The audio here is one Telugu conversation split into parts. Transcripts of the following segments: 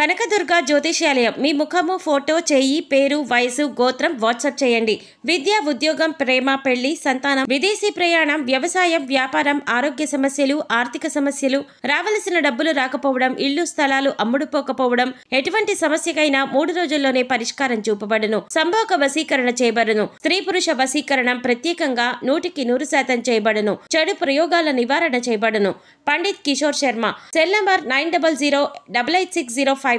కనకదుర్గ జ్యోతిష్యాలయం మీ ముఖము ఫోటో చేయి పేరు వయసు గోత్రం వాట్సాప్ చేయండి. విద్య ఉద్యోగం ప్రేమ పెళ్లి సంతానం విదేశీ ప్రయాణం వ్యవసాయం వ్యాపారం ఆరోగ్య సమస్యలు ఆర్థిక సమస్యలు రావలసిన డబ్బులు రాకపోవడం ఇల్లు స్థలాలు అమ్ముడుపోకపోవడం ఎటువంటి సమస్యకైనా 3 రోజుల్లోనే పరిష్కారం చూపబడును. సంభోగ వశీకరణ చేయబడును. స్త్రీ పురుష వశీకరణం ప్రత్యేకంగా 100% చేయబడును. చెడు ప్రయోగాల నివారణ చేయబడును. పండిత్ కిషోర్ శర్మ. Cell number 9008860513.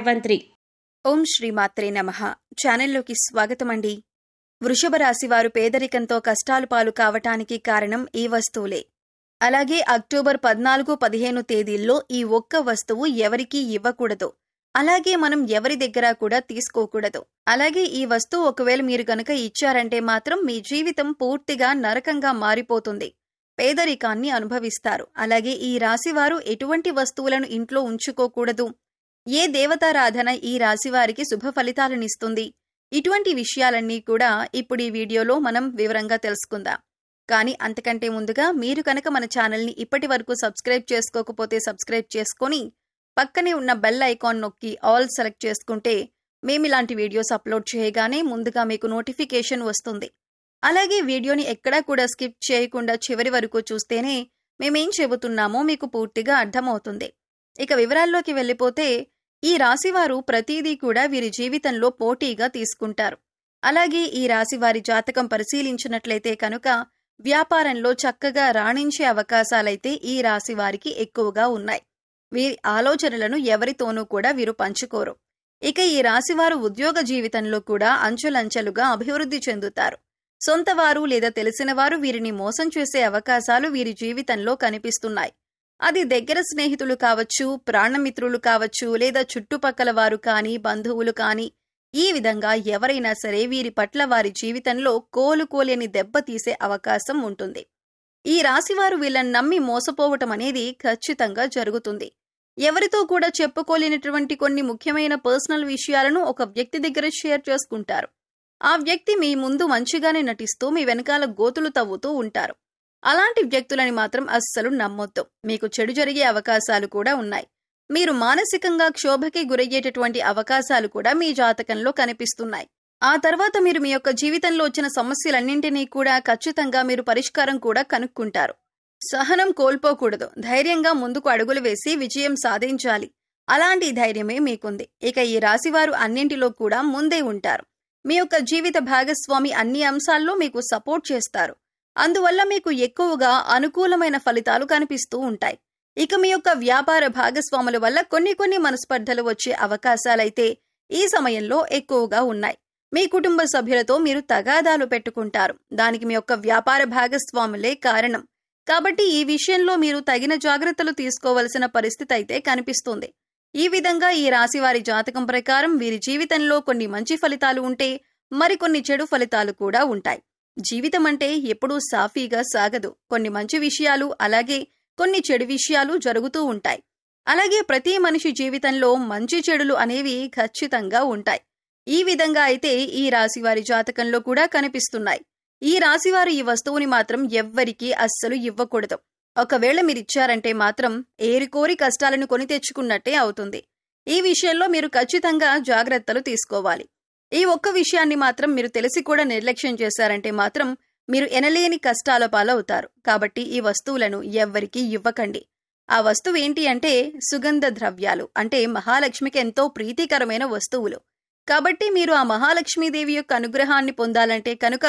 ఓం శ్రీ మాత్రే నమః. ఛానల్లోకి స్వాగతం అండి. వృషభ రాశి వారు పేదరికంతో కష్టాలు పాలు కావటానికి కారణం ఈ వస్తువులే. అలాగే అక్టోబర్ 14-15 తేదీల్లో ఈ ఒక్క వస్తువు ఎవరికీ ఇవ్వకూడదు. అలాగే మనం ఎవరి దగ్గర కూడా తీసుకోకూడదు. అలాగే ఈ వస్తువు ఒకవేళ మీరు గనక ఇచ్చారంటే మాత్రం మీ జీవితం పూర్తిగా నరకంగా మారిపోతుంది. పేదరికాన్ని అనుభవిస్తారు. అలాగే ఈ రాశివారు ఎటువంటి వస్తువులను ఇంట్లో ఉంచుకోకూడదు. ఏ దేవతారాధన ఈ రాశివారికి శుభ ఫలితాలనిస్తుంది? ఇటువంటి విషయాలన్నీ కూడా ఇప్పుడు ఈ వీడియోలో మనం వివరంగా తెలుసుకుందాం. కానీ అంతకంటే ముందుగా మీరు కనుక మన ఛానల్ని ఇప్పటి వరకు సబ్స్క్రైబ్ చేసుకోకపోతే సబ్స్క్రైబ్ చేసుకొని పక్కనే ఉన్న బెల్ ఐకాన్ నొక్కి ఆల్ సెలెక్ట్ చేసుకుంటే మేమిలాంటి వీడియోస్ అప్లోడ్ చేయగానే ముందుగా మీకు నోటిఫికేషన్ వస్తుంది. అలాగే వీడియోని ఎక్కడా కూడా స్కిప్ చేయకుండా చివరి వరకు చూస్తేనే మేమేం చెబుతున్నామో మీకు పూర్తిగా అర్థమవుతుంది. ఇక వివరాల్లోకి వెళ్ళిపోతే ఈ రాశివారు ప్రతిదీ కూడా వీరి జీవితంలో పోటీగా తీసుకుంటారు. అలాగే ఈ రాశివారి జాతకం పరిశీలించినట్లయితే కనుక వ్యాపారంలో చక్కగా రాణించే అవకాశాలైతే ఈ రాశివారికి ఎక్కువగా ఉన్నాయి. వీరి ఆలోచనలను ఎవరితోనూ కూడా వీరు పంచుకోరు. ఇక ఈ రాశివారు ఉద్యోగ జీవితంలో కూడా అంచెలంచెలుగా అభివృద్ధి చెందుతారు. సొంతవారు లేదా తెలిసినవారు వీరిని మోసం చేసే అవకాశాలు వీరి జీవితంలో కనిపిస్తున్నాయి. అది దగ్గర స్నేహితులు కావచ్చు, ప్రాణమిత్రులు కావచ్చు, లేదా చుట్టుపక్కల వారు కానీ బంధువులు కానీ ఈ విధంగా ఎవరైనా సరే వీరి పట్ల వారి జీవితంలో కోలుకోలేని దెబ్బతీసే అవకాశం ఉంటుంది. ఈ రాశివారు వీళ్ళని నమ్మి మోసపోవటం అనేది ఖచ్చితంగా జరుగుతుంది. ఎవరితో కూడా చెప్పుకోలేనటువంటి కొన్ని ముఖ్యమైన పర్సనల్ విషయాలను ఒక వ్యక్తి దగ్గర షేర్ చేసుకుంటారు. ఆ వ్యక్తి మీ ముందు మంచిగానే నటిస్తూ మీ వెనకాల గోతులు తవ్వుతూ ఉంటారు. అలాంటి వ్యక్తులని మాత్రం అస్సలు నమ్మొద్దు. మీకు చెడు జరిగే అవకాశాలు కూడా ఉన్నాయి. మీరు మానసికంగా క్షోభకి గురయ్యేటటువంటి అవకాశాలు కూడా మీ జాతకంలో కనిపిస్తున్నాయి. ఆ తర్వాత మీరు మీ యొక్క జీవితంలో వచ్చిన సమస్యలన్నింటినీ కూడా ఖచ్చితంగా మీరు పరిష్కారం కూడా కనుక్కుంటారు. సహనం కోల్పోకూడదు. ధైర్యంగా ముందుకు అడుగులు వేసి విజయం సాధించాలి. అలాంటి ధైర్యమే మీకుంది. ఇక ఈ రాశివారు అన్నింటిలో కూడా ముందే ఉంటారు. మీ యొక్క జీవిత భాగస్వామి అన్ని అంశాల్లో మీకు సపోర్ట్ చేస్తారు. అందువల్ల మీకు ఎక్కువగా అనుకూలమైన ఫలితాలు కనిపిస్తూ ఉంటాయి. ఇక మీ యొక్క వ్యాపార భాగస్వాముల వల్ల కొన్ని మనస్పర్ధలు వచ్చే అవకాశాలైతే ఈ సమయంలో ఎక్కువగా ఉన్నాయి. మీ కుటుంబ సభ్యులతో మీరు తగాదాలు పెట్టుకుంటారు. దానికి మీ యొక్క వ్యాపార భాగస్వాములే కారణం. కాబట్టి ఈ విషయంలో మీరు తగిన జాగ్రత్తలు తీసుకోవలసిన పరిస్థితి అయితే కనిపిస్తుంది. ఈ విధంగా ఈ రాశివారి జాతకం ప్రకారం వీరి జీవితంలో కొన్ని మంచి ఫలితాలు ఉంటే మరికొన్ని చెడు ఫలితాలు కూడా ఉంటాయి. జీవితం అంటే ఎప్పుడూ సాఫీగా సాగదు. కొన్ని మంచి విషయాలు అలాగే కొన్ని చెడు విషయాలు జరుగుతూ ఉంటాయి. అలాగే ప్రతి మనిషి జీవితంలో మంచి చెడులు అనేవి ఖచ్చితంగా ఉంటాయి. ఈ విధంగా అయితే ఈ రాశివారి జాతకంలో కూడా కనిపిస్తున్నాయి. ఈ రాశివారు ఈ వస్తువుని మాత్రం ఎవ్వరికీ అస్సలు ఇవ్వకూడదు. ఒకవేళ మీరిచ్చారంటే మాత్రం ఏరికోరి కష్టాలను కొని తెచ్చుకున్నట్టే అవుతుంది. ఈ విషయంలో మీరు ఖచ్చితంగా జాగ్రత్తలు తీసుకోవాలి. ఈ ఒక్క విషయాన్ని మాత్రం మీరు తెలిసి కూడా నిర్లక్ష్యం చేశారంటే మాత్రం మీరు ఎనలేని కష్టాల పాలవుతారు. కాబట్టి ఈ వస్తువులను ఎవ్వరికీ ఇవ్వకండి. ఆ వస్తువు ఏంటి అంటే సుగంధ ద్రవ్యాలు. అంటే మహాలక్ష్మికి ఎంతో ప్రీతికరమైన వస్తువులు. కాబట్టి మీరు ఆ మహాలక్ష్మీదేవి యొక్క అనుగ్రహాన్ని పొందాలంటే కనుక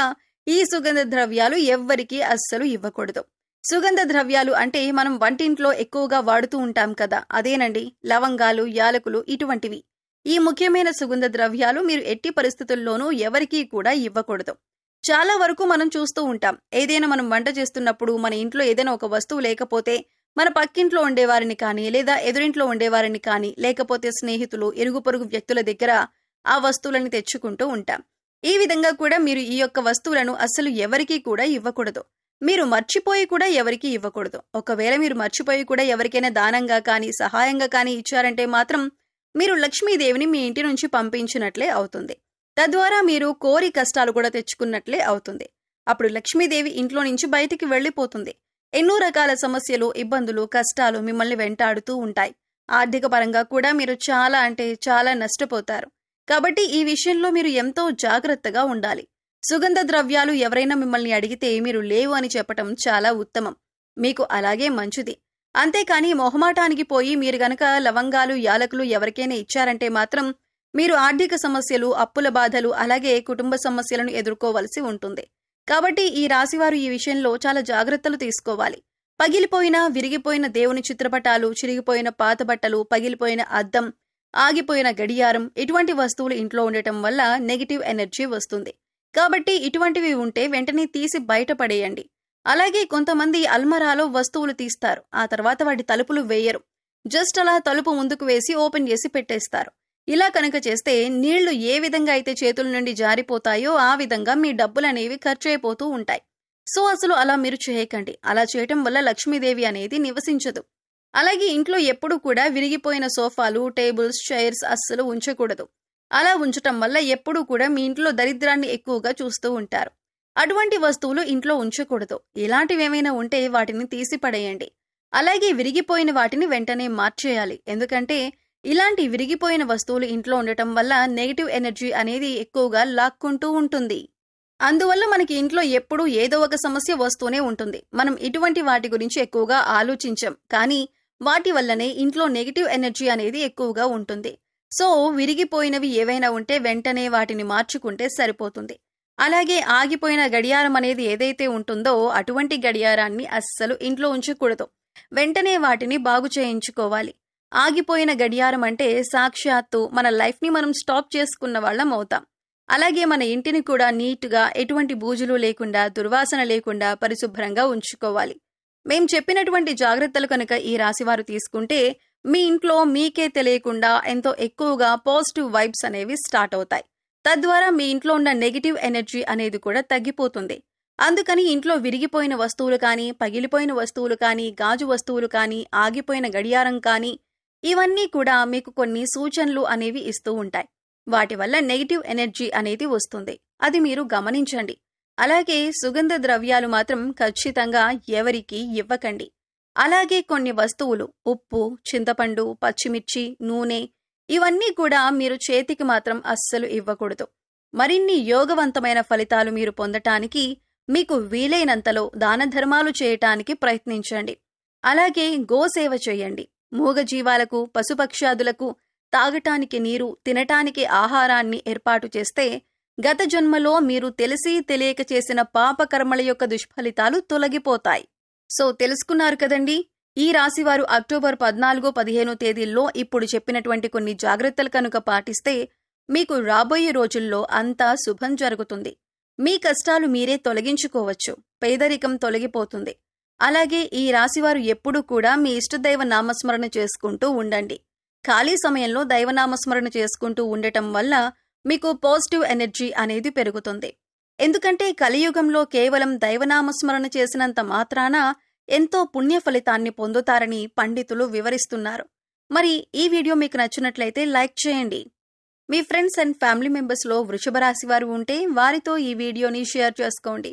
ఈ సుగంధ ద్రవ్యాలు ఎవ్వరికీ అస్సలు ఇవ్వకూడదు. సుగంధ ద్రవ్యాలు అంటే మనం వంటింట్లో ఎక్కువగా వాడుతూ ఉంటాం కదా, అదేనండి లవంగాలు, యాలకులు ఇటువంటివి. ఈ ముఖ్యమైన సుగంధ ద్రవ్యాలు మీరు ఎట్టి పరిస్థితుల్లోనూ ఎవరికీ కూడా ఇవ్వకూడదు. చాలా వరకు మనం చూస్తూ ఉంటాం. ఏదైనా మనం వంట చేస్తున్నప్పుడు మన ఇంట్లో ఏదైనా ఒక వస్తువు లేకపోతే మన పక్కింట్లో ఉండేవారిని కానీ లేదా ఎదురింట్లో ఉండేవారిని కానీ లేకపోతే స్నేహితులు ఇరుగు పొరుగు వ్యక్తుల దగ్గర ఆ వస్తువులను తెచ్చుకుంటూ ఉంటాం. ఈ విధంగా కూడా మీరు ఈ యొక్క వస్తువులను అస్సలు ఎవరికీ కూడా ఇవ్వకూడదు. మీరు మర్చిపోయి కూడా ఎవరికీ ఇవ్వకూడదు. ఒకవేళ మీరు మర్చిపోయి కూడా ఎవరికైనా దానంగా కానీ సహాయంగా కానీ ఇచ్చారంటే మాత్రం మీరు లక్ష్మీదేవిని మీ ఇంటి నుంచి పంపించినట్లే అవుతుంది. తద్వారా మీరు కోరి కష్టాలు కూడా తెచ్చుకున్నట్లే అవుతుంది. అప్పుడు లక్ష్మీదేవి ఇంట్లో నుంచి బయటికి వెళ్లిపోతుంది. ఎన్నో రకాల సమస్యలు, ఇబ్బందులు, కష్టాలు మిమ్మల్ని వెంటాడుతూ ఉంటాయి. ఆర్థిక పరంగా కూడా మీరు చాలా అంటే చాలా నష్టపోతారు. కాబట్టి ఈ విషయంలో మీరు ఎంతో జాగ్రత్తగా ఉండాలి. సుగంధ ద్రవ్యాలు ఎవరైనా మిమ్మల్ని అడిగితే మీరు లేవు అని చెప్పటం చాలా ఉత్తమం. మీకు అలాగే మంచిది. అంతేకాని మొహమాటానికి పోయి మీరు గనక లవంగాలు, యాలకులు ఎవరికైనా ఇచ్చారంటే మాత్రం మీరు ఆర్థిక సమస్యలు, అప్పుల బాధలు, అలాగే కుటుంబ సమస్యలను ఎదుర్కోవలసి ఉంటుంది. కాబట్టి ఈ రాశివారు ఈ విషయంలో చాలా జాగ్రత్తలు తీసుకోవాలి. పగిలిపోయిన, విరిగిపోయిన దేవుని చిత్రపటాలు, చిరిగిపోయిన పాత బట్టలు, పగిలిపోయిన అద్దం, ఆగిపోయిన గడియారం ఇటువంటి వస్తువులు ఇంట్లో ఉండటం వల్ల నెగిటివ్ ఎనర్జీ వస్తుంది. కాబట్టి ఇటువంటివి ఉంటే వెంటనే తీసి బయటపడేయండి. అలాగే కొంతమంది అల్మరాలో వస్తువులు తీస్తారు. ఆ తర్వాత వాటి తలుపులు వేయరు. జస్ట్ అలా తలుపు ముందుకు వేసి ఓపెన్ చేసి పెట్టేస్తారు. ఇలా కనుక చేస్తే నీళ్లు ఏ విధంగా అయితే చేతుల నుండి జారిపోతాయో ఆ విధంగా మీ డబ్బులనేవి ఖర్చు అయిపోతూ ఉంటాయి. సో అసలు అలా మీరు చేయకండి. అలా చేయటం వల్ల లక్ష్మీదేవి అనేది నివసించదు. అలాగే ఇంట్లో ఎప్పుడూ కూడా విరిగిపోయిన సోఫాలు, టేబుల్స్, చైర్స్ అస్సలు ఉంచకూడదు. అలా ఉంచటం వల్ల ఎప్పుడూ కూడా మీ ఇంట్లో దరిద్రాన్ని ఎక్కువగా చూస్తూ ఉంటారు. అటువంటి వస్తువులు ఇంట్లో ఉంచకూడదు. ఇలాంటివేమైనా ఉంటే వాటిని తీసి పడేయండి. అలాగే విరిగిపోయిన వాటిని వెంటనే మార్చేయాలి. ఎందుకంటే ఇలాంటి విరిగిపోయిన వస్తువులు ఇంట్లో ఉండటం వల్ల నెగిటివ్ ఎనర్జీ అనేది ఎక్కువగా లాక్కుంటూ ఉంటుంది. అందువల్ల మనకి ఇంట్లో ఎప్పుడూ ఏదో ఒక సమస్య వస్తూనే ఉంటుంది. మనం ఇటువంటి వాటి గురించి ఎక్కువగా ఆలోచించం. కానీ వాటి వల్లనే ఇంట్లో నెగిటివ్ ఎనర్జీ అనేది ఎక్కువగా ఉంటుంది. సో విరిగిపోయినవి ఏవైనా ఉంటే వెంటనే వాటిని మార్చుకుంటే సరిపోతుంది. అలాగే ఆగిపోయిన గడియారం అనేది ఏదైతే ఉంటుందో అటువంటి గడియారాన్ని అస్సలు ఇంట్లో ఉంచకూడదు. వెంటనే వాటిని బాగు చేయించుకోవాలి. ఆగిపోయిన గడియారం అంటే సాక్షాత్తు మన లైఫ్ని మనం స్టాప్ చేసుకున్న వాళ్ళం అవుతాం. అలాగే మన ఇంటిని కూడా నీట్గా, ఎటువంటి బూజులు లేకుండా, దుర్వాసన లేకుండా పరిశుభ్రంగా ఉంచుకోవాలి. మేం చెప్పినటువంటి జాగ్రత్తలు కనుక ఈ రాశివారు తీసుకుంటే మీ ఇంట్లో మీకే తెలియకుండా ఎంతో ఎక్కువగా పాజిటివ్ వైబ్స్ అనేవి స్టార్ట్ అవుతాయి. తద్వారా మీ ఇంట్లో ఉన్న నెగిటివ్ ఎనర్జీ అనేది కూడా తగ్గిపోతుంది. అందుకని ఇంట్లో విరిగిపోయిన వస్తువులు కానీ, పగిలిపోయిన వస్తువులు కానీ, గాజు వస్తువులు కానీ, ఆగిపోయిన గడియారం కానీ ఇవన్నీ కూడా మీకు కొన్ని సూచనలు అనేవి ఇస్తూ ఉంటాయి. వాటి వల్ల నెగిటివ్ ఎనర్జీ అనేది వస్తుంది. అది మీరు గమనించండి. అలాగే సుగంధ ద్రవ్యాలు మాత్రం ఖచ్చితంగా ఎవరికీ ఇవ్వకండి. అలాగే కొన్ని వస్తువులు ఉప్పు, చింతపండు, పచ్చిమిర్చి, నూనె ఇవన్నీ కూడా మీరు చేతికి మాత్రం అస్సలు ఇవ్వకూడదు. మరిన్ని యోగవంతమైన ఫలితాలు మీరు పొందటానికి మీకు వీలైనంతలో దాన ధర్మాలు చేయటానికి ప్రయత్నించండి. అలాగే గోసేవ చేయండి. మూగజీవాలకు, పశుపక్ష్యాదులకు తాగటానికి నీరు, తినటానికి ఆహారాన్ని ఏర్పాటు చేస్తే గత జన్మలో మీరు తెలిసి తెలియక చేసిన పాపకర్మల యొక్క దుష్ఫలితాలు తొలగిపోతాయి. సో తెలుసుకున్నారు కదండి. ఈ రాశివారు అక్టోబర్ 14, 15 తేదీల్లో ఇప్పుడు చెప్పినటువంటి కొన్ని జాగ్రత్తలు కనుక పాటిస్తే మీకు రాబోయే రోజుల్లో అంతా శుభం జరుగుతుంది. మీ కష్టాలు మీరే తొలగించుకోవచ్చు. పేదరికం తొలగిపోతుంది. అలాగే ఈ రాశివారు ఎప్పుడూ కూడా మీ ఇష్టదైవ నామస్మరణ చేసుకుంటూ ఉండండి. ఖాళీ సమయంలో దైవనామస్మరణ చేసుకుంటూ ఉండటం వల్ల మీకు పాజిటివ్ ఎనర్జీ అనేది పెరుగుతుంది. ఎందుకంటే కలియుగంలో కేవలం దైవనామస్మరణ చేసినంత మాత్రాన ఎంతో పుణ్య ఫలితాన్ని పొందుతారని పండితులు వివరిస్తున్నారు. మరి ఈ వీడియో మీకు నచ్చినట్లయితే లైక్ చేయండి. మీ ఫ్రెండ్స్ అండ్ ఫ్యామిలీ మెంబర్స్లో వృషభ రాశి వారు ఉంటే వారితో ఈ వీడియోని షేర్ చేసుకోండి.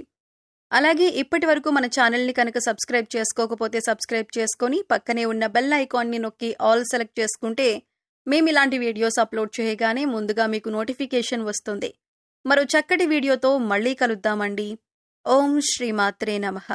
అలాగే ఇప్పటి వరకు మన ఛానల్ని కనుక సబ్స్క్రైబ్ చేసుకోకపోతే సబ్స్క్రైబ్ చేసుకొని పక్కనే ఉన్న బెల్ ఐకాన్ని నొక్కి ఆల్ సెలెక్ట్ చేసుకుంటే మేము ఇలాంటి వీడియోస్ అప్లోడ్ చేయగానే ముందుగా మీకు నోటిఫికేషన్ వస్తుంది. మరో చక్కటి వీడియోతో మళ్ళీ కలుద్దామండి. ఓం శ్రీమాత్రే నమః.